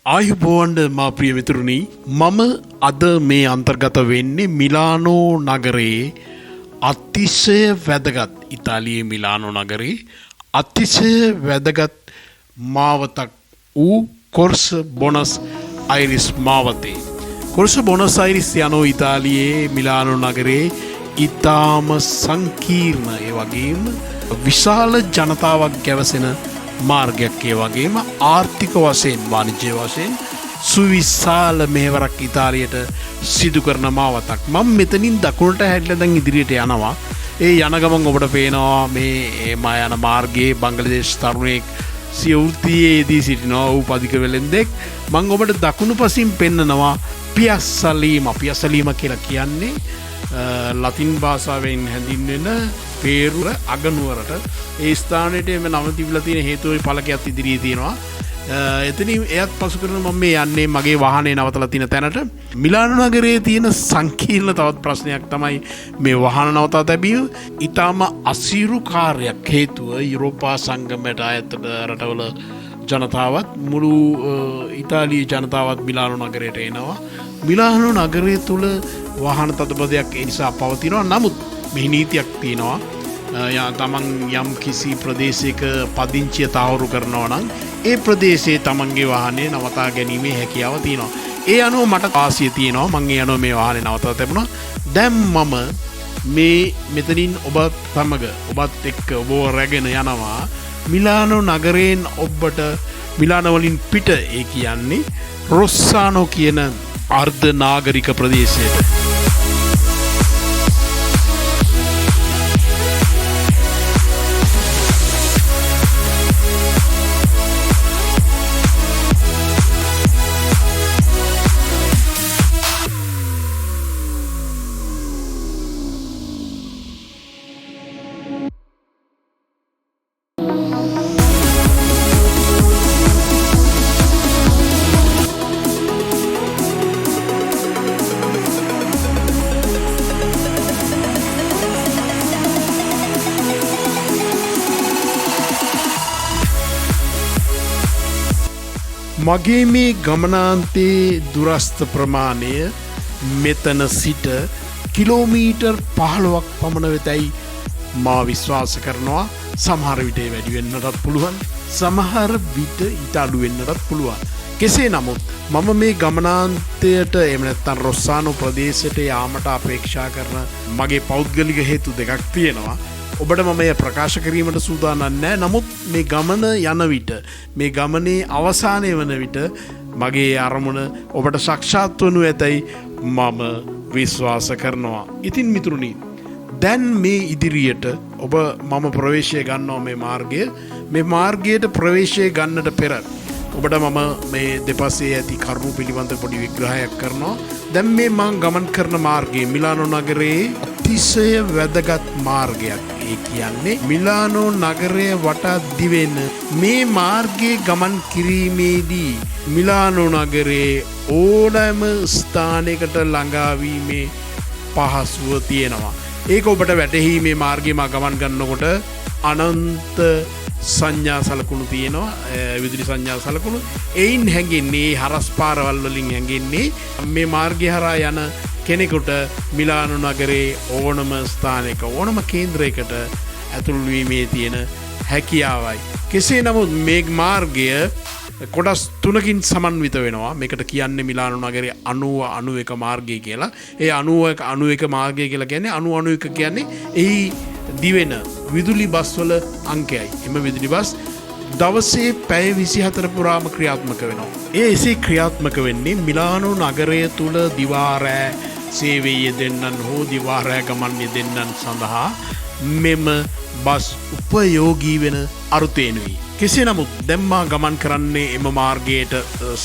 ආයුබෝවන් මා ප්‍රිය මිතුරුනි මම අද මේ අන්තර්ගත වෙන්නේ මිලානෝ නගරයේ අතිශය වැදගත් ඉතාලියේ මිලානෝ නගරයේ අතිශය වැදගත් මාවතක් වූ කොර්ස බොනස් අයිරිස් මාවතේ කොර්ස බොනස් අයිරිස් යනෝ ඉතාලියේ මිලානෝ නගරයේ ඉතාම සංකීර්ණ ඒ වගේම විශාල ජනතාවක් ගැවසෙන මාර්ගයක් ඒ වගේම ආර්ථික වශයෙන් වාණිජ්‍ය වශයෙන් සුවිශාල මෙහෙවරක් ඉතාලියට සිදු කරන මාවතක්. මම මෙතනින් දකුණට හැරිලා දැන් ඉදිරියට යනවා. ඒ යන ගමන් ඔබට පේනවා මේ මා යන මාර්ගයේ බංග්ලාදේශ තරුණයෙක් සියුතියේදී සිටිනවා. ඌ පදික වෙලෙන්දෙක්. මම ඔබට දකුණු පසින් පෙන්නනවා පියස්සලීම. පියස්සලීම කියලා කියන්නේ ලතින් භාෂාවෙන් හැඳින්වෙන පේරුව අගනුවරට ඒ ස්ථානයට එම නම තිබිලා තියෙන හේතුවේ පළකයක් ඉදිරියේ තියෙනවා. එතනින් එයත් පසු කරන මම මේ යන්නේ මගේ වාහනේ නවතලා තියෙන තැනට. මිලානෝ නගරයේ තියෙන සංකීර්ණ තවත් ප්‍රශ්නයක් තමයි මේ වාහන නවතා තැබීම. ඊටාම අසීරු කාර්යයක් හේතුව යුරෝපා සංගමයට අයත් රටවල ජනතාවත් මුළු ඉතාලියේ ජනතාවත් මිලානෝ නගරයට එනවා. මිලානෝ නගරය තුල වාහන තදබදයක් ඒ නිසා පවතිනවා. නමුත් මෙහි නීතියක් තියෙනවා. තමන් යම් කිසි ප්‍රදේශයක පදිංචිය තහවුරු කරනවා නම් ඒ ප්‍රදේශයේ තමන්ගේ වාහනේ නවතා ගැනීමේ හැකියාව තියෙනවා. ඒ අනුව මට වාසිය තියෙනවා. මම ඒ අනුව මේ වාහනේ නවතා තිබුණා. දැන් මම මේ මෙතනින් ඔබත් එක්ක ඔබව රැගෙන යනවා මිලානෝ නගරයෙන් ඔබට මිලානෝ වලින් පිට ඒ කියන්නේ රොස්සානෝ කියන අර්ධ නාගරික ප්‍රදේශයට. මගේ මේ ගමනාන්තයේ දුරස්ථ ප්‍රමාණය මෙතන සිට කිලෝමීටර් 15ක් පමණ වෙතයි මා විශ්වාස කරනවා. සමහර විට වැඩි වෙන්නටත් පුළුවන්. සමහර විට ඊට අඩු වෙන්නටත් පුළුවන්. කෙසේ නමුත් මම මේ ගමනාන්තයට එහෙම නැත්නම් රොස්සානෝ ප්‍රදේශයට යාමට අපේක්ෂා කරන මගේ පෞද්ගලික හේතු දෙකක් තියෙනවා. ඔබට මම එය ප්‍රකාශ කිරීමට සූදානම් නැහැ. නමුත් මේ ගමන යන විට මේ ගමනේ අවසානය වන විට මගේ අරමුණ ඔබට සාක්ෂාත් වනු ඇතයි මම විශ්වාස කරනවා. ඉතින් මිතුරුනි දැන් මේ ඉදිරියට මම ප්‍රවේශය ගන්නවා මේ මාර්ගයට ප්‍රවේශය ගන්නට පෙර ඔබට මම මේ දෙපසේ ඇති කරුණු පිළිබඳ පොඩි විග්‍රහයක් කරනවා. දැන් මේ මම ගමන් කරන මාර්ගය මිලානෝ නගරයේ අතිශය වැදගත් මාර්ගයක්. ඒ කියන්නේ මිලානෝ නගරය වටා දිවෙන මේ මාර්ගයේ ගමන් කිරීමේදී මිලානෝ නගරයේ ඕනෑම ස්ථානයකට ළඟාවීමේ පහසුව තියෙනවා. ඒක ඔබට වැටහි මේ මාර්ගයේ මා ගමන් කරනකොට අනන්ත සංඥා සලකුණු තියෙනවා. විදුලි සංඥා සලකුණු එයින් හැඟෙන්නේ හරස් පාරවල් වලින් හැඟෙන්නේ මේ මාර්ගය හරහා යන කෙනෙකුට මිලානෝ නගරේ ඕනම ස්ථානයක ඕනම කේන්ද්‍රයකට ඇතුළු වීමේ තියෙන හැකියාවයි. කෙසේ නමුත් මේ මාර්ගය කොටස් තුනකින් සමන්විත වෙනවා. මේකට කියන්නේ මිලානෝ නගරේ 90-91 මාර්ගය කියලා. ඒ 90-91 මාර්ගය කියලා කියන්නේ 90-91 කියන්නේ එහි දිවෙන විදුලි බස් වල අංකයයි. එම විදුලි බස් දවසේ පැය 24 පුරාම ක්‍රියාත්මක වෙනවා. එසේ ක්‍රියාත්මක වෙන්නේ මිලානෝ නගරය තුල දිවා රෑ සේවයේ යෙදෙන්නන් හෝ දිවා රෑ ගමන් යෙදෙන්නන් සඳහා මෙම බස් උපයෝගී වෙන අරුතේනුයි. කෙසේ නමුත් දැන් මා ගමන් කරන්නේ එම මාර්ගයට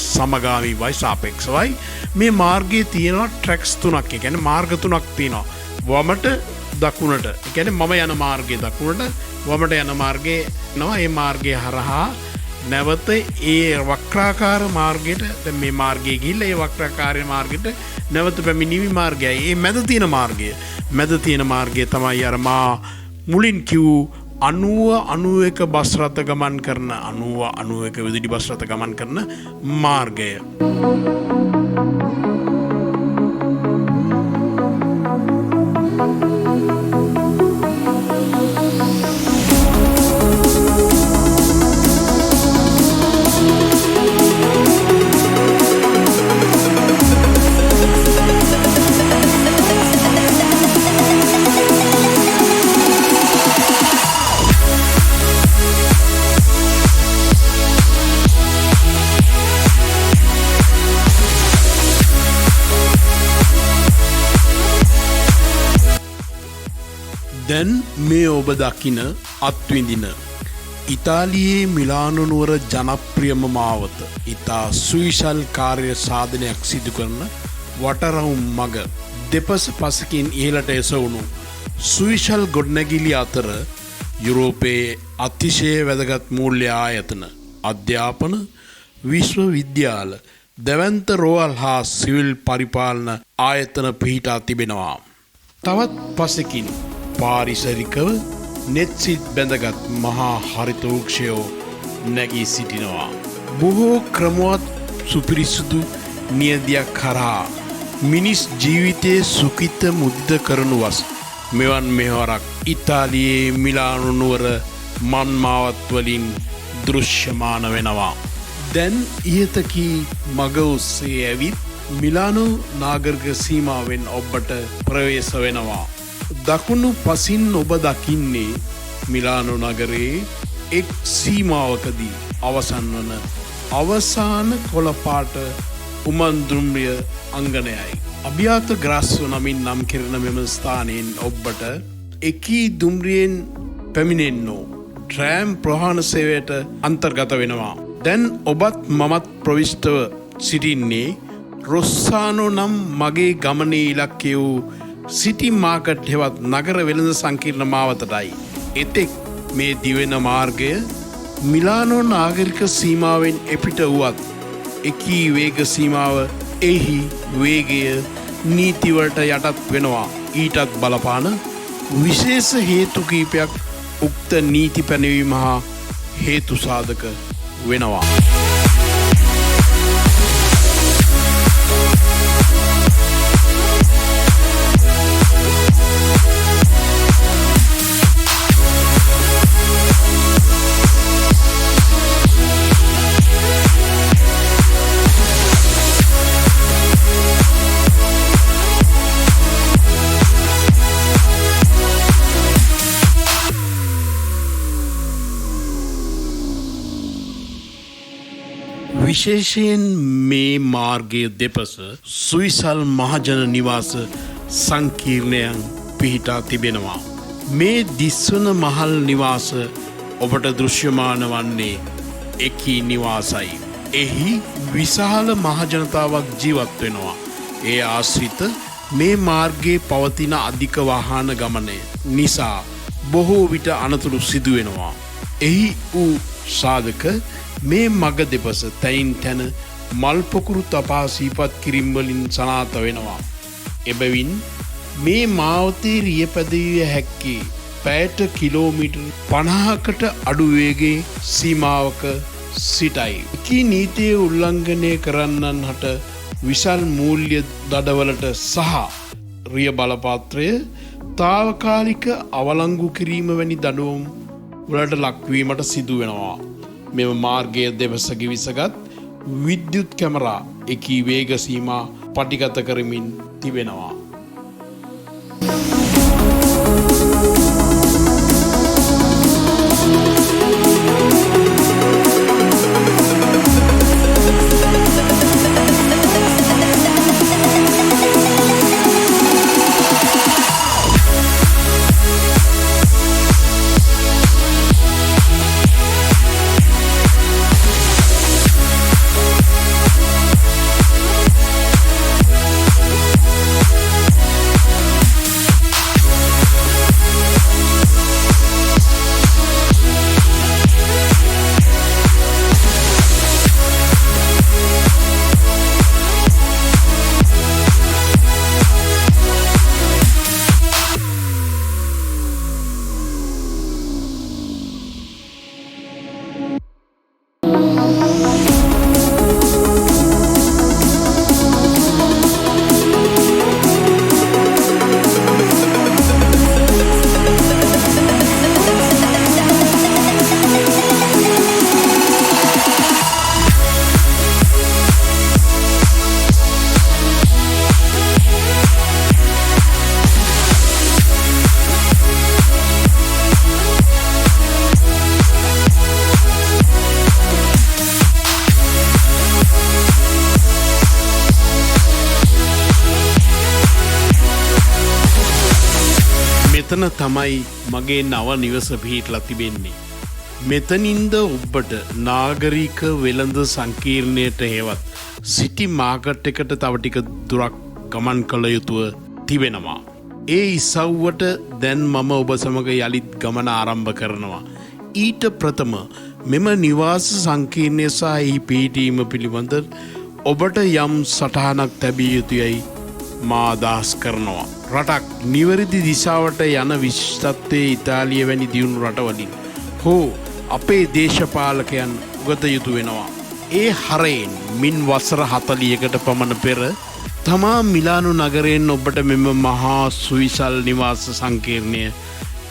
සමගාමීවයි සාපේක්ෂවයි. මේ මාර්ගයේ තියෙනවා ට්‍රැක්ස් තුනක්. ඒ කියන්නේ මාර්ග තුනක් තියෙනවා. වමට දකුණට. ඒ කියන්නේ මම යන මාර්ගයේ දකුණට වමට යන මාර්ගයේ යනවා. ඒ මාර්ගය හරහා නැවත ඒ වක්‍රාකාර මාර්ගයට දැන් මේ මාර්ගයේ ගිහිල්ලා ඒ වක්‍රාකාර මාර්ගයට නැවත පැමිණීමේ මාර්ගයයි. මේ මැද තියෙන මාර්ගය තමයි අර මා මුලින් කිව් 90 බස් රථ ගමන් කරන 91 විදුලි බස් රථ ගමන් කරන මාර්ගය. දැන් මේ ඔබ දකින අත්විඳින ඉතාලියේ මිලානෝ නුවර ජනප්‍රියම මාවත ඉතා සුවිශල් කාර්ය සාධනයක් සිදු කරන වටරවුම් මග දෙපස පසකින් ඉහළට එසවුණු සුවිශල් ගොඩනැගිලි අතර යුරෝපයේ අතිශය වැදගත් මූල්‍ය ආයතන අධ්‍යාපන විශ්වවිද්‍යාල දැවැන්ත රෝහල් හා සිවිල් පරිපාලන ආයතන පිහිටා තිබෙනවා. තවත් පසකින් පාරිසරිකව නෙත්සිත් බැඳගත් මහා හරිත වෘක්ෂයෝ නැගී සිටිනවා. බොහෝ ක්‍රමවත් සුපිරිසුදු නියදියක් කරා මිනිස් ජීවිතයේ සුඛිත මුදිත කරනු වස් මෙවන් මෙහවරක් ඉතාලියේ මිලානෝ නුවර මන්මාවත් වලින් දෘශ්‍යමාන වෙනවා. දැන් ඉහතකී මග ඔස්සේ ඇවිත් මිලානෝ නාගරික සීමාවෙන් ඔබට ප්‍රවේශ වෙනවා. දකුණු පසින් ඔබ දකින්නේ මිලානෝ නගරයේ එක් සීමාවකදී අවසන් වන අවසාන කොළපාට උමන්දුම්රිය අංගනයයි. අභ්‍යාත ග්‍රාස්ව නමින් නම් කෙරෙන මෙම ස්ථානයෙන් ඔබට එකී දුම්රියෙන් පැමිණෙන්නෝ ට්‍රෑම් ප්‍රවාහන සේවයට අන්තර්ගත වෙනවා. දැන් ඔබත් මමත් ප්‍රවිෂ්ටව සිටින්නේ රොස්සානෝ නම් මගේ ගමනේ ඉලක්කය වූ සිටි මාකට් හෙවත් නගර වෙළඳ සංකීර්ණ මාවතටයි. එතෙක් මේ දිවෙන මාර්ගය මිලානෝ නාගරික සීමාවෙන් එපිට වුවත් එකී වේග සීමාව එහි වේගය නීතිවලට යටත් වෙනවා. ඊටත් බලපාන විශේෂ හේතු කීපයක් උක්ත නීති පැනවීම හා හේතු සාධක වෙනවා. විශේෂයෙන් මේ මාර්ගයේ දෙපස සුවිසල් මහජන නිවාස සංකීර්ණයන් පිහිටා තිබෙනවා. මේ දිස්වන මහල් නිවාස ඔබට දෘශ්‍යමාන වන්නේ එකී නිවාසයි. එහි විශාල මහජනතාවක් ජීවත් වෙනවා. ඒ ආශ්‍රිත මේ මාර්ගයේ පවතින අධික වාහන ගමනය නිසා බොහෝ විට අනතුරු සිදු වෙනවා. එහි වූ සාධක මේ මග දෙපස තැයින් තැන මල්පොකුරු තපා සීපත් කිරීම් වලින් සනාථ වෙනවා. එබැවින් මේ මාවතේ රියපැදවිය හැක්කේ පැයට කිලෝමීටර් 50කට අඩු වේගයේ සීමාවක සිටයි. එකී නීතිය උල්ලංඝනය කරන්නන් හට විශාල මූල්‍ය දඩවලට සහ රිය බලපාත්‍රය තාවකාලික අවලංගු කිරීම වැනි දඩුවම් වලට ලක්වීමට සිදු වෙනවා. මෙම මාර්ගයේ දෙපස ගිවිසගත් විද්‍යුත් කැමරා එකී වේග සීමා පටිගත කරමින් තිබෙනවා. මෙතන තමයි මගේ නව නිවස පිහිටලා තිබෙන්නේ. මෙතනින්ද ඔබට නාගරික වෙළඳ සංකීර්ණයට හෙවත් සිටි මාකට් එකට තව ටික දුරක් ගමන් කළ යුතුව තිබෙනවා. ඒ ඉසව්වට දැන් මම ඔබ සමග යළිත් ගමන ආරම්භ කරනවා. ඊට ප්‍රථම මෙම නිවාස සංකීර්ණය සහ එහි පිහිටීම පිළිබඳ ඔබට යම් සටහනක් තැබිය යුතුයයි මා අදහස් කරනවා. රටක් නිවැරදි දිශාවට යන විශිෂ්ටත්වයේ ඉතාලිය වැනි දියුණු රටවලින් හෝ අපේ දේශපාලකයන් උගත යුතු වෙනවා. ඒ හරයෙන් මින් වසර 40කට පමණ පෙර තමා මිලානු නගරයෙන් ඔබට මෙම මහා සුවිසල් නිවාස සංකීර්ණය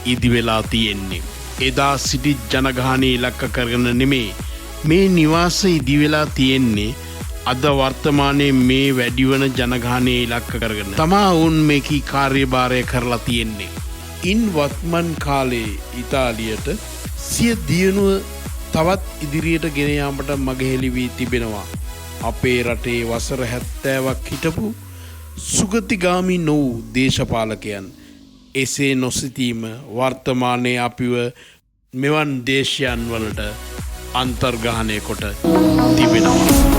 ඉදි වෙලා තියෙන්නේ. එදා සිටි ජනගහනය ඉලක්ක කරගෙන නෙමේ මේ නිවාස ඉදි වෙලා තියෙන්නේ අද වර්තමානයේ මේ වැඩිවන ජනගහනය ඉලක්ක කරගෙන තමා ඔවුන් මේකී කාර්යභාරය කරලා තියෙන්නේ. ඉන් වත්මන් කාලේ ඉතාලියට සිය දියුණුව තවත් ඉදිරියට ගෙන යාමට මගහැලි වී තිබෙනවා. අපේ රටේ වසර 70ක් හිටපු සුගතිගාමි නොවූ දේශපාලකයන් එසේ නොසිතීම වර්තමානයේ අපිව මෙවන් දේශයන් වලට අන්තර්ග්‍රහණය කොට තිබෙනවා.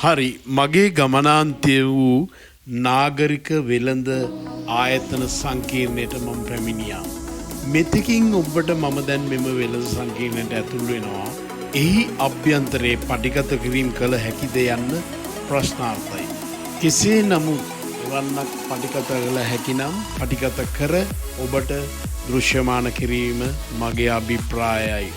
හරි මගේ ගමනාන්තය වූ නාගරික වෙළඳ ආයතන සංකීර්ණයට මම පැමිණියා. මෙතකින් ඔබට මම දැන් මෙම වෙළඳ සංකීර්ණයට ඇතුල් වෙනවා. එහි අභ්‍යන්තරයේ පටිගත කිරීම කළ හැකිද යන්න ප්‍රශ්නාර්ථයි. කෙසේ නමුත් එවන්නක් පටිගත කළ හැකිනම් පටිගත කර ඔබට දෘශ්‍යමාන කිරීම මගේ අභිප්‍රායයි.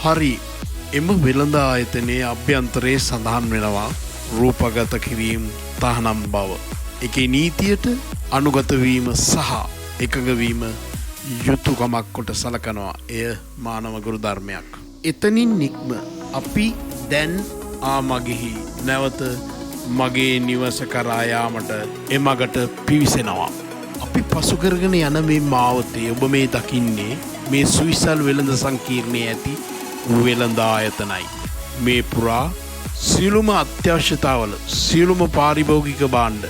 හරි එම වෙළඳ ආයතනයේ අභ්‍යන්තරයේ සඳහන් වෙනවා රූපගත කිරීම තහනම් බව. එකේ නීතියට අනුගත වීම සහ එකඟ වීම යුතුයකමක් කොට සලකනවා. එය මානව ගුරු ධර්මයක්. එතනින් නික්ම අපි දැන් ආමගෙහි නැවත මගේ නිවස කරා යාමට එමගට පිවිසෙනවා. අපි පසු කරගෙන යන මේ මාවතේ ඔබ මේ දකින්නේ මේ සුවිසල් වෙළඳ සංකීර්ණයේ ඇති වෙළඳ ආයතනයි. මේ පුරා සියලුම අත්‍යවශ්‍යතාවල සියලුම පාරිභෝගික භාණ්ඩ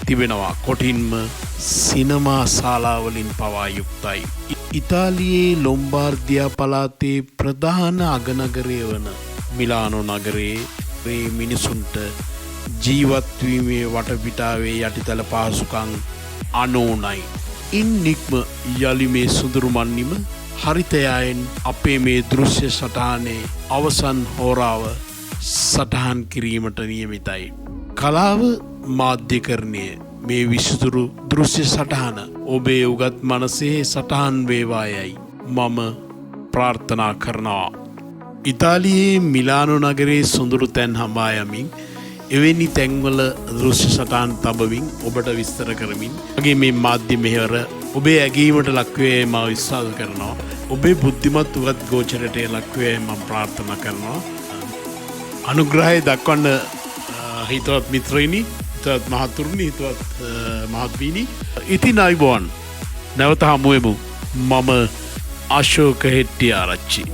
තිබෙනවා. කොටින්ම සිනමා ශාලාවලින් පවා යුක්තයි. ඉතාලියේ ලොම්බාර්දියා පළාතේ ප්‍රධාන අගනගරය වන මිලානෝ නගරයේ මිනිසුන්ට ජීවත්වීමේ වටපිටාවේ යටිතල පහසුකම් අනෝනයි. ඉන් නික්ම යළි මේ සුදුරු මන්නිම හරිතයයෙන් අපේ මේ දෘශ්‍ය සටහනේ අවසන් හෝරාව සටහන් කිරීමට නියමිතයි. කලාව මාධ්‍යකරණය මේ විසුදුරු දෘශ්‍ය සටහන ඔබේ උගත් මනසේ සටහන් වේවායයි මම ප්‍රාර්ථනා කරනවා. ඉතාලියේ මිලානෝ නගරයේ සොඳුරු තැන් හඹා යමින් එවැනි තැන්වල දෘශ්‍ය සටහන් තබමින් ඔබට විස්තර කරමින් මගේ මේ මාධ්‍ය මෙහෙවර ඔබේ ඇගීමට ලක්වේ මම විශ්වාස කරනවා. ඔබේ බුද්ධිමත් උගත් ගෝචරයට ලක්වේ මම ප්‍රාර්ථනා කරනවා. අනුග්‍රහය දක්වන්න හිතවත් මිත්‍රයිනි, හිතවත් මහතුරුනි, හිතවත් මහත්වීනි. ඉතින් අයිබෝන් නැවත හමුවෙමු. මම අශෝක හෙට්ටිආරච්චි.